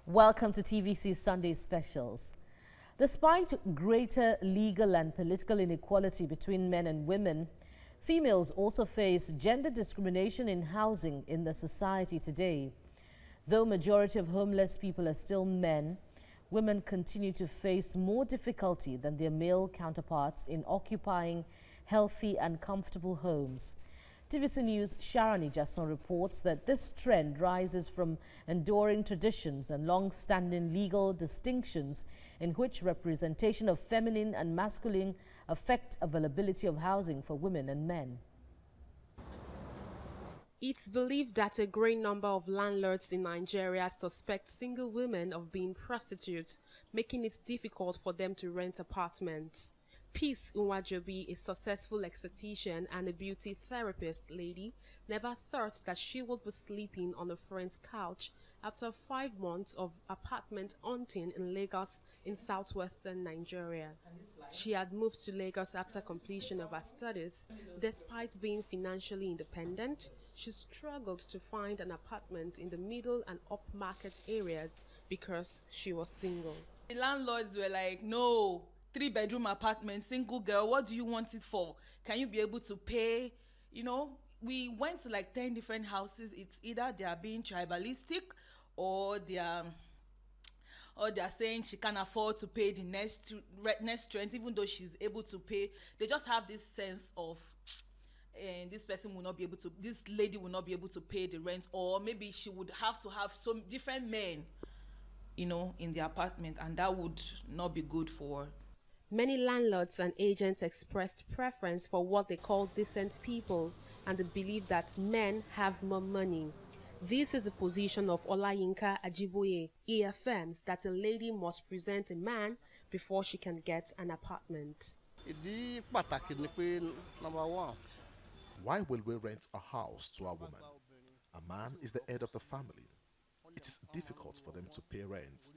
Welcome to TVC's Sunday Specials. Despite greater legal and political inequality between men and women, females also face gender discrimination in housing in the society today. Though majority of homeless people are still men, women continue to face more difficulty than their male counterparts in occupying healthy and comfortable homes. TVC News' Sharon Ijasan reports that this trend rises from enduring traditions and long-standing legal distinctions in which representation of feminine and masculine affect availability of housing for women and men. It's believed that a great number of landlords in Nigeria suspect single women of being prostitutes, making it difficult for them to rent apartments. Peace Nwajobi, a successful esthetician and a beauty therapist lady, never thought that she would be sleeping on a friend's couch after 5 months of apartment hunting in Lagos in southwestern Nigeria. She had moved to Lagos after completion of her studies. Despite being financially independent, she struggled to find an apartment in the middle and upmarket areas because she was single. The landlords were like, no, 3-bedroom apartment, single girl, what do you want it for? Can you be able to pay? You know, we went to like 10 different houses. It's either they are being tribalistic or they are saying she can't afford to pay the next rent, even though she's able to pay. They just have this sense of this lady will not be able to pay the rent, or maybe she would have to have some different men, you know, in the apartment, and that would not be good for her. Many landlords and agents expressed preference for what they call decent people and the belief that men have more money. This is the position of Olayinka Ajiboye. He affirms that a lady must present a man before she can get an apartment. Number one, why will we rent a house to a woman? A man is the head of the family. It is difficult for them to pay rent.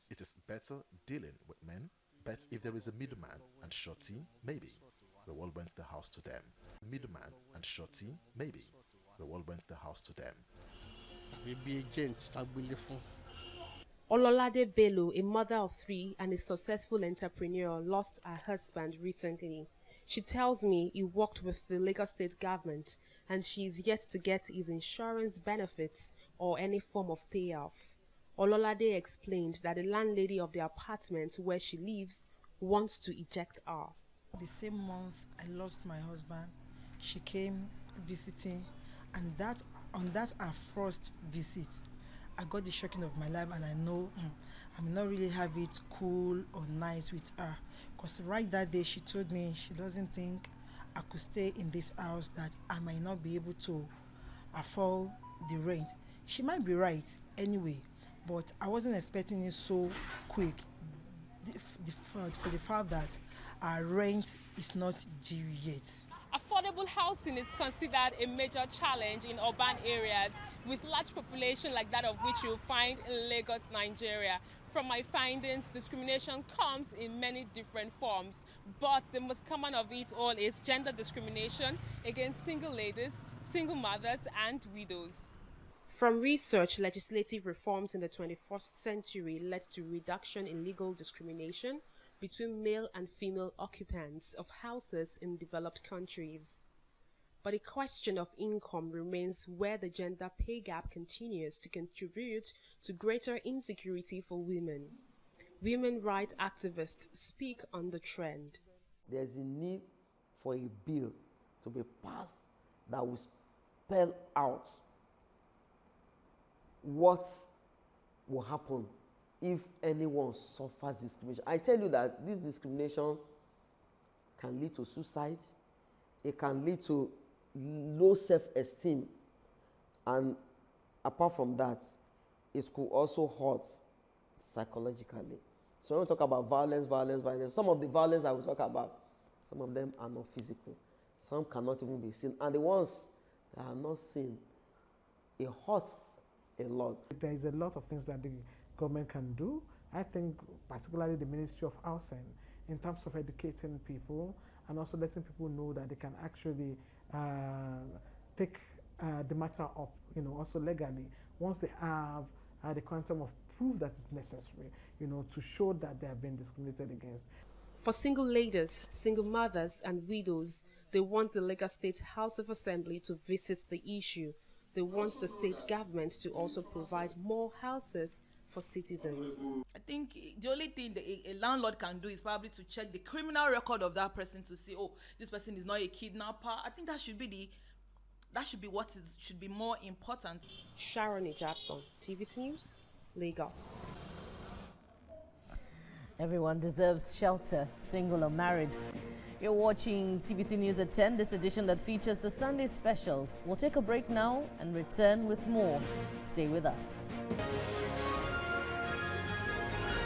It is better dealing with men. But if there is a middleman and shorty, maybe we will rent the house to them. Middleman and shorty, maybe we will rent the house to them. Ololade Bello, a mother of 3 and a successful entrepreneur, lost her husband recently. She tells me he worked with the Lagos state government and she is yet to get his insurance benefits or any form of payoff. Ololade explained that the landlady of the apartment where she lives wants to eject her. The same month I lost my husband, she came visiting, and on that our first visit, I got the shocking of my life, and I know I may not really have it cool or nice with her, because right that day she told me she doesn't think I could stay in this house, that I might not be able to afford the rent. She might be right anyway, but I wasn't expecting it so quick for the fact that our rent is not due yet. Affordable housing is considered a major challenge in urban areas with large population like that of which you'll find in Lagos, Nigeria. From my findings, discrimination comes in many different forms, but the most common of it all is gender discrimination against single ladies, single mothers, and widows. From research, legislative reforms in the 21st century led to reduction in legal discrimination between male and female occupants of houses in developed countries. But the question of income remains where the gender pay gap continues to contribute to greater insecurity for women. Women rights activists speak on the trend. There's a need for a bill to be passed that will spell out what will happen if anyone suffers discrimination. I tell you that this discrimination can lead to suicide, it can lead to low self-esteem, and apart from that, it could also hurt psychologically. So when we talk about violence, some of the violence I will talk about, some of them are not physical, some cannot even be seen, and the ones that are not seen, it hurts a lot. There is a lot of things that the government can do. I think particularly the Ministry of Housing, in terms of educating people and also letting people know that they can actually take the matter up, also legally. Once they have the quantum of proof that is necessary, to show that they have been discriminated against. For single ladies, single mothers and widows, they want the Lagos State House of Assembly to visit the issue. They want the state government to also provide more houses for citizens. I think the only thing that a landlord can do is probably to check the criminal record of that person to see, oh, this person is not a kidnapper. I think that should be should be more important. Sharon Ijasan, TVC News, Lagos. Everyone deserves shelter, single or married. You're watching TVC News at 10, this edition that features the Sunday specials. We'll take a break now and return with more. Stay with us.